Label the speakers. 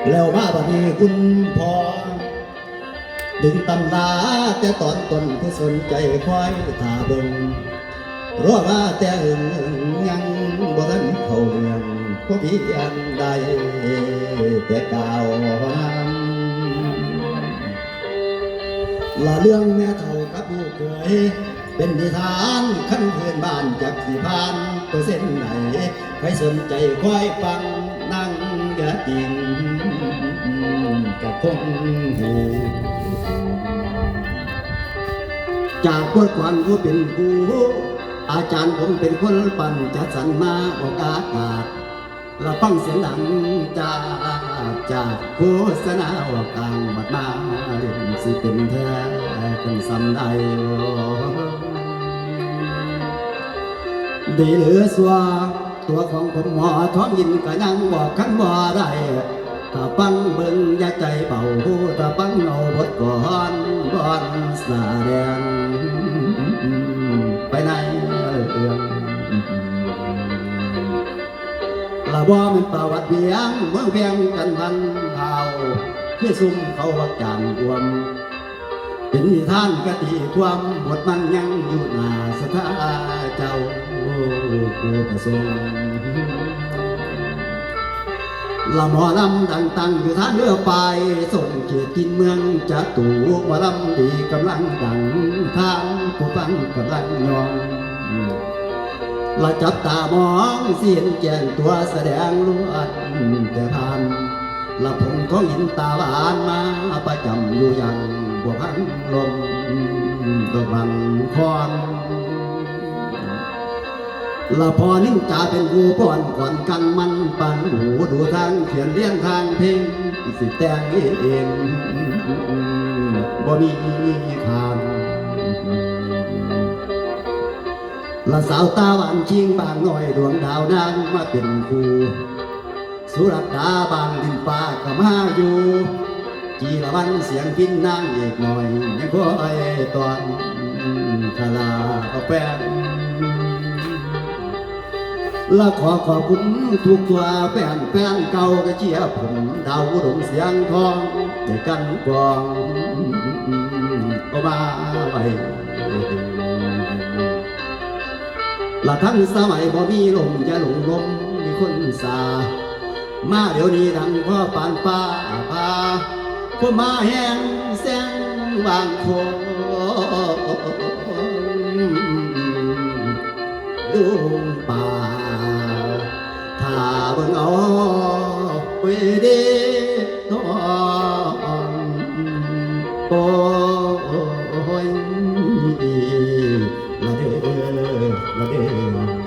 Speaker 1: แล้วมาบัดนี้คุณพ่อดึงตำลาแต่ตอนต้นผู้สนใจคอยท่าเบิ่งรอมาแต่ยังบ่ทันเข้าเรื่องพอเพียงใดแต่กล่าวนำละเรื่องแม่เฒ่ากับผู้เคยเป็นนิทานขั้นเพื่อนบ้านจากสิพานเปอร์เซ็นต์ไหนใครสนใจคอยฟังนั่งอย่าติงกับคงหูจากบทความผู้เป็นครูอาจารย์ผมเป็นคนปั่นจัดสรรมาโอกาสเราฟังเสียงดังจากโฆษณาว่ากลางบัดมาเล่นสิเป็นแท้เป็นสำได้ดีเหลือสัวตัวของผมหมอท้องยินก็ยังบอกขันว่าได้ถ้าฟังเบิ่งอย่าใจเบาถ้าฟังเอาบทก่อนบอนแสดงไปในเรื่องละบ่มันประวัติเบียงเมืองเพียงกันพันเผาคือซุ่มเขาวักจางรวมเป็นนิทานกะติความบทมันยังอยู่หน้าสถาเจ้าผู้ประสงค์ละหมอลำตั้งอยู่ท่าเรือไปส่งเกียรติกินเมืองจะตู่หมอลำดีกำลังดังทางผู้ฟังกำลังยองละจับตามองเสียนแจ้งตัวแสดงล้วนแต่ผ่านละผมท้องหินตาหวานมาประจำอยู่อย่างบวกพันลมตะวันคอนละพอนิ่งจ่าเป็นผู้ป้อนก่อนกันมันปันหูดูทางเขียนเลี้ยงทางเพลงสิแต่งเองบ่มีคำละสาวตาหวานชิงบางหน่อยดวงดาวนางมาเป็นครูสุรัตดาบางดินฟ้าก็มาอยู่จีละวันเสียงพินนางเอกหน่อยยังคอยตอนคาลาแฟนและขอขอบคุณทุกตัวแฟนเก่าก็เชียร์ผมดาวอุดมเสียงทองด้วยกันกวางก็มาไว้ละทั้งสมัยบ่มีลมจะหลงลมมีคนสามาเดี๋ยวนี้ดังพ่อปานฟ้าพาพวกมาแห้งแสงวางโคลุงป่าถ้าเบิ่งเอาไปเด้ทองโอ้ยละเด้อละเด้อ